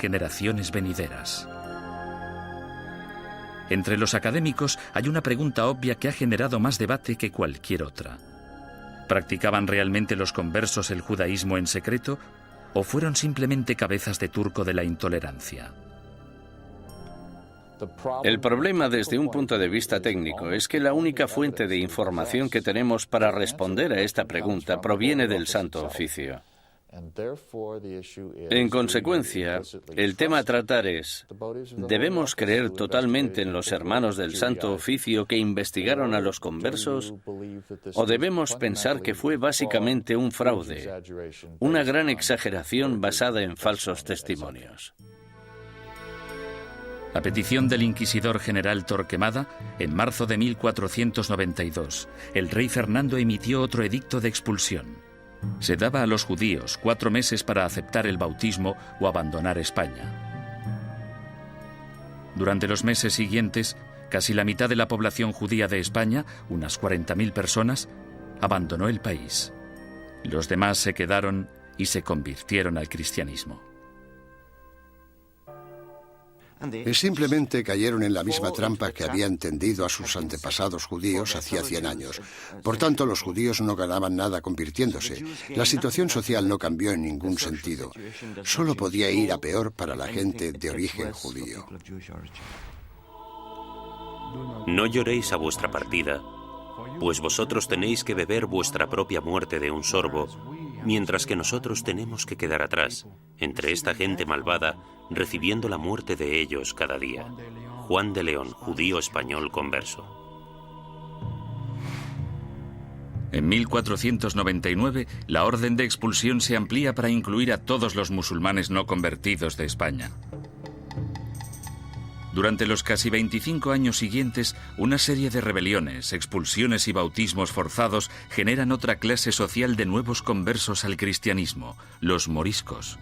generaciones venideras. Entre los académicos hay una pregunta obvia que ha generado más debate que cualquier otra. ¿Practicaban realmente los conversos el judaísmo en secreto o fueron simplemente cabezas de turco de la intolerancia? El problema desde un punto de vista técnico es que la única fuente de información que tenemos para responder a esta pregunta proviene del Santo Oficio. En consecuencia, el tema a tratar es: ¿debemos creer totalmente en los hermanos del Santo Oficio que investigaron a los conversos? ¿O debemos pensar que fue básicamente un fraude, una gran exageración basada en falsos testimonios? A petición del inquisidor general Torquemada, en marzo de 1492, el rey Fernando emitió otro edicto de expulsión. Se daba a los judíos 4 meses para aceptar el bautismo o abandonar España. Durante los meses siguientes, casi la mitad de la población judía de España, unas 40.000 personas, abandonó el país. Los demás se quedaron y se convirtieron al cristianismo. Simplemente cayeron en la misma trampa que habían tendido a sus antepasados judíos hacía 100 años. Por tanto, los judíos no ganaban nada convirtiéndose. La situación social no cambió en ningún sentido. Solo podía ir a peor para la gente de origen judío. No lloréis a vuestra partida, pues vosotros tenéis que beber vuestra propia muerte de un sorbo, mientras que nosotros tenemos que quedar atrás, entre esta gente malvada, recibiendo la muerte de ellos cada día. Juan de León, judío español converso. En 1499, la orden de expulsión se amplía para incluir a todos los musulmanes no convertidos de España. Durante los casi 25 años siguientes, una serie de rebeliones, expulsiones y bautismos forzados generan otra clase social de nuevos conversos al cristianismo, los moriscos.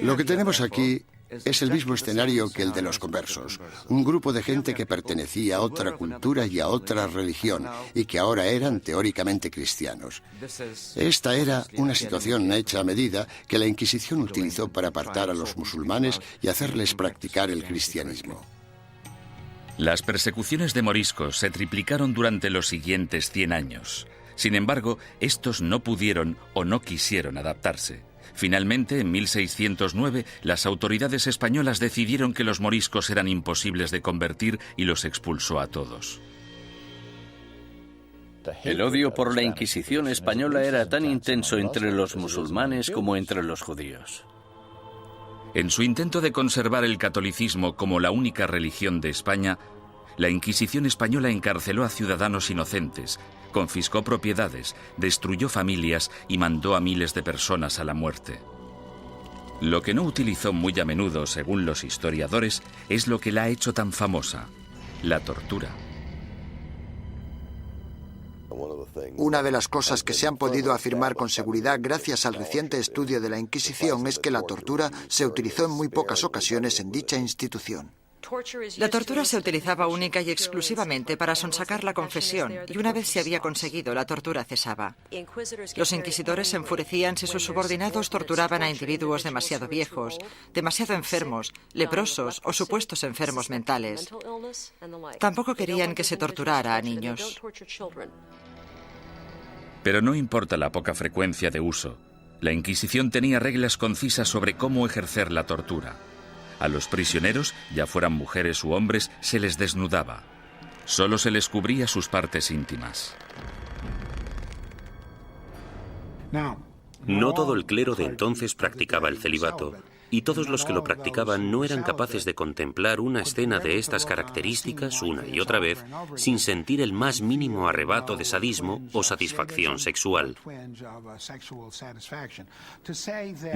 Lo que tenemos aquí es el mismo escenario que el de los conversos. Un grupo de gente que pertenecía a otra cultura y a otra religión y que ahora eran teóricamente cristianos. Esta era una situación hecha a medida que la Inquisición utilizó para apartar a los musulmanes y hacerles practicar el cristianismo. Las persecuciones de moriscos se triplicaron durante los siguientes 100 años. Sin embargo, estos no pudieron o no quisieron adaptarse. Finalmente, en 1609, las autoridades españolas decidieron que los moriscos eran imposibles de convertir y los expulsó a todos. El odio por la Inquisición española era tan intenso entre los musulmanes como entre los judíos. En su intento de conservar el catolicismo como la única religión de España, la Inquisición española encarceló a ciudadanos inocentes, confiscó propiedades, destruyó familias y mandó a miles de personas a la muerte. Lo que no utilizó muy a menudo, según los historiadores, es lo que la ha hecho tan famosa: la tortura. Una de las cosas que se han podido afirmar con seguridad gracias al reciente estudio de la Inquisición es que la tortura se utilizó en muy pocas ocasiones en dicha institución. La tortura se utilizaba única y exclusivamente para sonsacar la confesión, y una vez se había conseguido, la tortura cesaba. Los inquisidores se enfurecían si sus subordinados torturaban a individuos demasiado viejos, demasiado enfermos, leprosos o supuestos enfermos mentales. Tampoco querían que se torturara a niños. Pero no importa la poca frecuencia de uso. La Inquisición tenía reglas concisas sobre cómo ejercer la tortura. A los prisioneros, ya fueran mujeres u hombres, se les desnudaba. Solo se les cubría sus partes íntimas. No todo el clero de entonces practicaba el celibato, y todos los que lo practicaban no eran capaces de contemplar una escena de estas características una y otra vez sin sentir el más mínimo arrebato de sadismo o satisfacción sexual.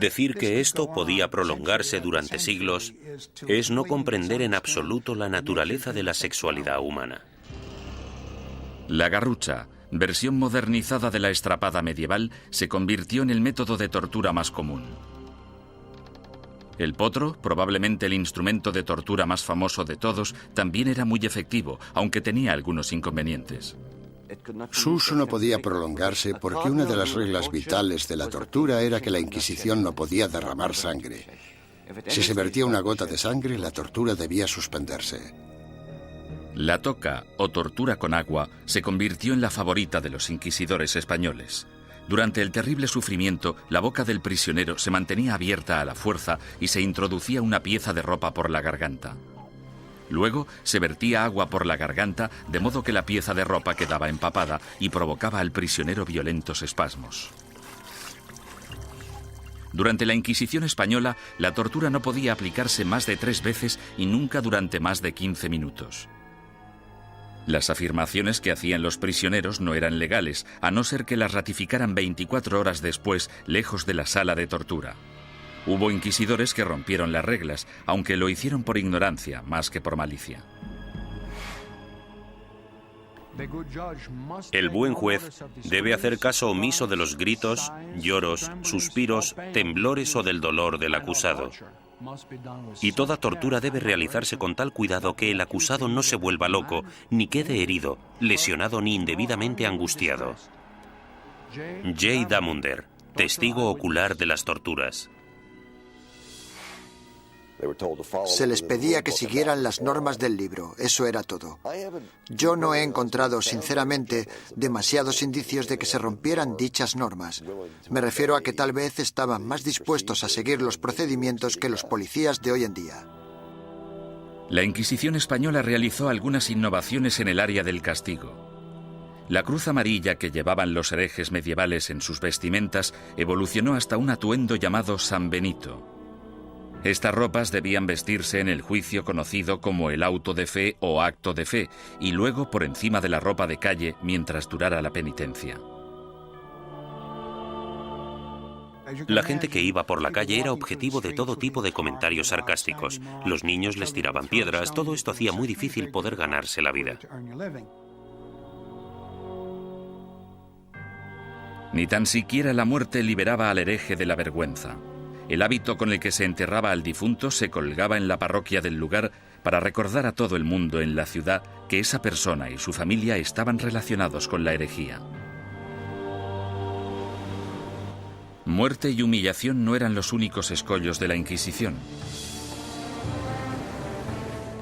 Decir que esto podía prolongarse durante siglos es no comprender en absoluto la naturaleza de la sexualidad humana. La garrucha, versión modernizada de la estrapada medieval, se convirtió en el método de tortura más común. El potro, probablemente el instrumento de tortura más famoso de todos, también era muy efectivo, aunque tenía algunos inconvenientes. Su uso no podía prolongarse porque una de las reglas vitales de la tortura era que la Inquisición no podía derramar sangre. Si se vertía una gota de sangre, la tortura debía suspenderse. La toca, o tortura con agua, se convirtió en la favorita de los inquisidores españoles. Durante el terrible sufrimiento, la boca del prisionero se mantenía abierta a la fuerza y se introducía una pieza de ropa por la garganta. Luego se vertía agua por la garganta, de modo que la pieza de ropa quedaba empapada y provocaba al prisionero violentos espasmos. Durante la Inquisición española, la tortura no podía aplicarse más de 3 veces y nunca durante más de 15 minutos. Las afirmaciones que hacían los prisioneros no eran legales, a no ser que las ratificaran 24 horas después, lejos de la sala de tortura. Hubo inquisidores que rompieron las reglas, aunque lo hicieron por ignorancia más que por malicia. El buen juez debe hacer caso omiso de los gritos, lloros, suspiros, temblores o del dolor del acusado. Y toda tortura debe realizarse con tal cuidado que el acusado no se vuelva loco, ni quede herido, lesionado ni indebidamente angustiado. J. Damunder, testigo ocular de las torturas. Se les pedía que siguieran las normas del libro, eso era todo. Yo no he encontrado, sinceramente, demasiados indicios de que se rompieran dichas normas. Me refiero a que tal vez estaban más dispuestos a seguir los procedimientos que los policías de hoy en día. La Inquisición española realizó algunas innovaciones en el área del castigo. La cruz amarilla que llevaban los herejes medievales en sus vestimentas evolucionó hasta un atuendo llamado San Benito. Estas ropas debían vestirse en el juicio conocido como el auto de fe o acto de fe, y luego por encima de la ropa de calle mientras durara la penitencia. La gente que iba por la calle era objetivo de todo tipo de comentarios sarcásticos. Los niños les tiraban piedras, todo esto hacía muy difícil poder ganarse la vida. Ni tan siquiera la muerte liberaba al hereje de la vergüenza. El hábito con el que se enterraba al difunto se colgaba en la parroquia del lugar para recordar a todo el mundo en la ciudad que esa persona y su familia estaban relacionados con la herejía. Muerte y humillación no eran los únicos escollos de la Inquisición.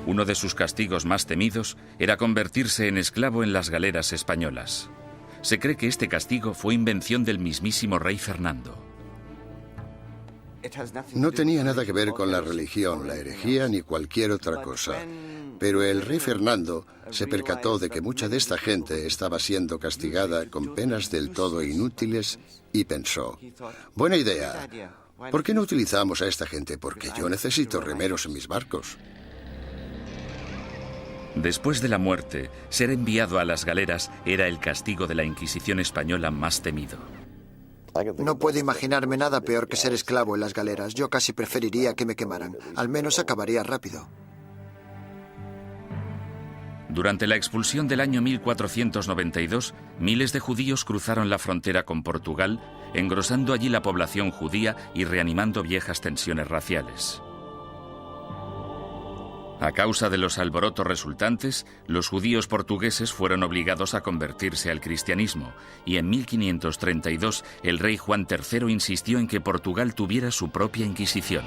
Uno de sus castigos más temidos era convertirse en esclavo en las galeras españolas. Se cree que este castigo fue invención del mismísimo rey Fernando. No tenía nada que ver con la religión, la herejía ni cualquier otra cosa. Pero el rey Fernando se percató de que mucha de esta gente estaba siendo castigada con penas del todo inútiles y pensó, buena idea, ¿por qué no utilizamos a esta gente? Porque yo necesito remeros en mis barcos. Después de la muerte, ser enviado a las galeras era el castigo de la Inquisición española más temido. No puedo imaginarme nada peor que ser esclavo en las galeras. Yo casi preferiría que me quemaran. Al menos acabaría rápido. Durante la expulsión del año 1492, miles de judíos cruzaron la frontera con Portugal, engrosando allí la población judía y reanimando viejas tensiones raciales. A causa de los alborotos resultantes, los judíos portugueses fueron obligados a convertirse al cristianismo, y en 1532 el rey Juan III insistió en que Portugal tuviera su propia Inquisición.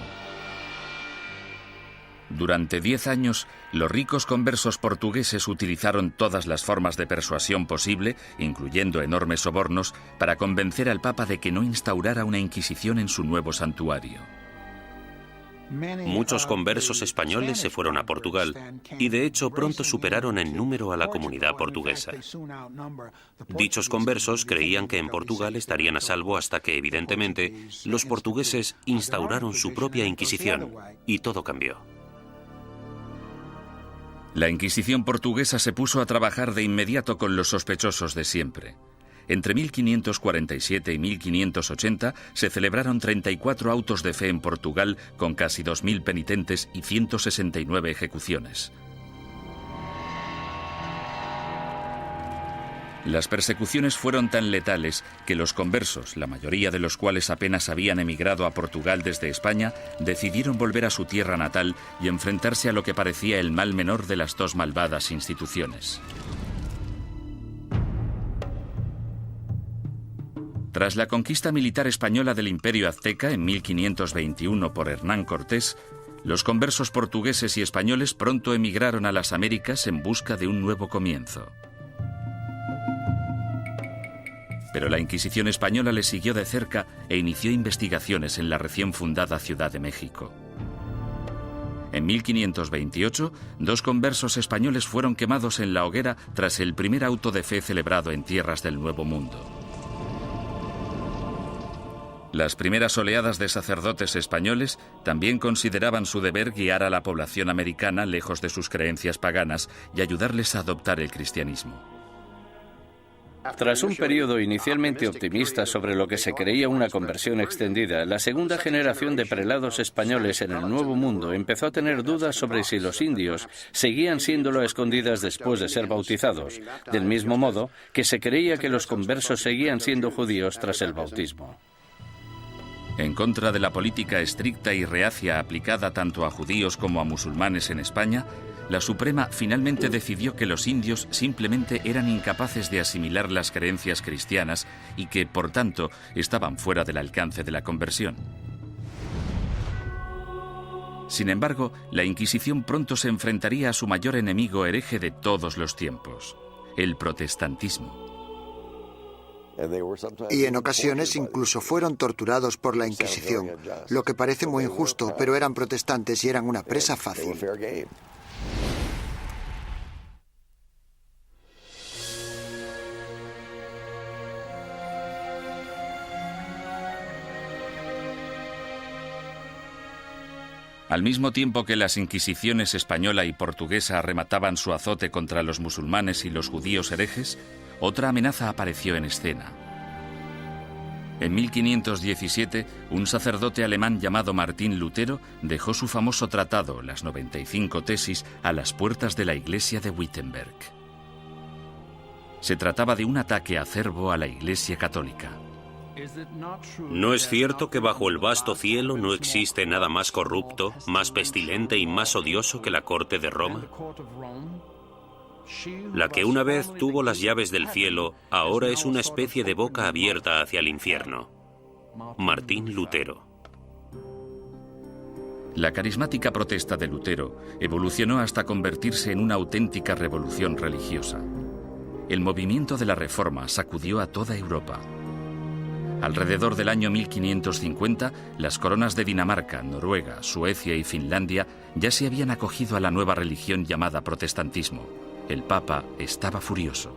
Durante 10 años, los ricos conversos portugueses utilizaron todas las formas de persuasión posible, incluyendo enormes sobornos, para convencer al Papa de que no instaurara una Inquisición en su nuevo santuario. Muchos conversos españoles se fueron a Portugal y de hecho pronto superaron en número a la comunidad portuguesa. Dichos conversos creían que en Portugal estarían a salvo hasta que, evidentemente, los portugueses instauraron su propia Inquisición y todo cambió. La Inquisición portuguesa se puso a trabajar de inmediato con los sospechosos de siempre. Entre 1547 y 1580 se celebraron 34 autos de fe en Portugal con casi 2.000 penitentes y 169 ejecuciones. Las persecuciones fueron tan letales que los conversos, la mayoría de los cuales apenas habían emigrado a Portugal desde España, decidieron volver a su tierra natal y enfrentarse a lo que parecía el mal menor de las dos malvadas instituciones. Tras la conquista militar española del Imperio Azteca en 1521 por Hernán Cortés, los conversos portugueses y españoles pronto emigraron a las Américas en busca de un nuevo comienzo. Pero la Inquisición española les siguió de cerca e inició investigaciones en la recién fundada Ciudad de México. En 1528, 2 conversos españoles fueron quemados en la hoguera tras el primer auto de fe celebrado en tierras del Nuevo Mundo. Las primeras oleadas de sacerdotes españoles también consideraban su deber guiar a la población americana lejos de sus creencias paganas y ayudarles a adoptar el cristianismo. Tras un periodo inicialmente optimista sobre lo que se creía una conversión extendida, la segunda generación de prelados españoles en el Nuevo Mundo empezó a tener dudas sobre si los indios seguían siéndolo a escondidas después de ser bautizados, del mismo modo que se creía que los conversos seguían siendo judíos tras el bautismo. En contra de la política estricta y reacia aplicada tanto a judíos como a musulmanes en España, la Suprema finalmente decidió que los indios simplemente eran incapaces de asimilar las creencias cristianas y que, por tanto, estaban fuera del alcance de la conversión. Sin embargo, la Inquisición pronto se enfrentaría a su mayor enemigo hereje de todos los tiempos, el protestantismo. Y en ocasiones incluso fueron torturados por la Inquisición, lo que parece muy injusto, pero eran protestantes y eran una presa fácil. Al mismo tiempo que las inquisiciones española y portuguesa remataban su azote contra los musulmanes y los judíos herejes, otra amenaza apareció en escena. En 1517, un sacerdote alemán llamado Martín Lutero dejó su famoso tratado, las 95 tesis, a las puertas de la iglesia de Wittenberg. Se trataba de un ataque acerbo a la Iglesia católica. ¿No es cierto que bajo el vasto cielo no existe nada más corrupto, más pestilente y más odioso que la corte de Roma? La que una vez tuvo las llaves del cielo, ahora es una especie de boca abierta hacia el infierno. Martín Lutero. La carismática protesta de Lutero evolucionó hasta convertirse en una auténtica revolución religiosa. El movimiento de la Reforma sacudió a toda Europa. Alrededor del año 1550, las coronas de Dinamarca, Noruega, Suecia y Finlandia ya se habían acogido a la nueva religión llamada protestantismo. El Papa estaba furioso.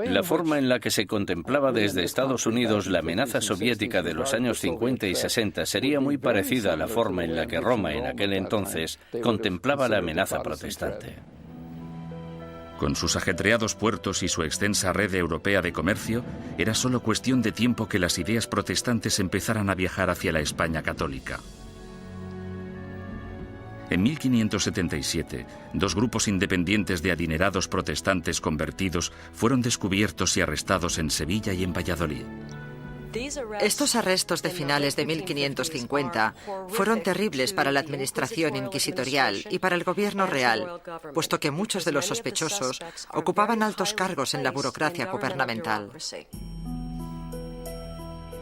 La forma en la que se contemplaba desde Estados Unidos la amenaza soviética de los años 50 y 60 sería muy parecida a la forma en la que Roma en aquel entonces contemplaba la amenaza protestante. Con sus ajetreados puertos y su extensa red europea de comercio, era solo cuestión de tiempo que las ideas protestantes empezaran a viajar hacia la España católica. En 1577, 2 grupos independientes de adinerados protestantes convertidos fueron descubiertos y arrestados en Sevilla y en Valladolid. Estos arrestos de finales de 1550 fueron terribles para la administración inquisitorial y para el gobierno real, puesto que muchos de los sospechosos ocupaban altos cargos en la burocracia gubernamental.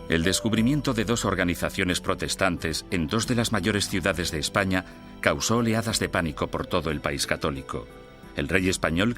El descubrimiento de 2 organizaciones protestantes en 2 de las mayores ciudades de España causó oleadas de pánico por todo el país católico. El rey español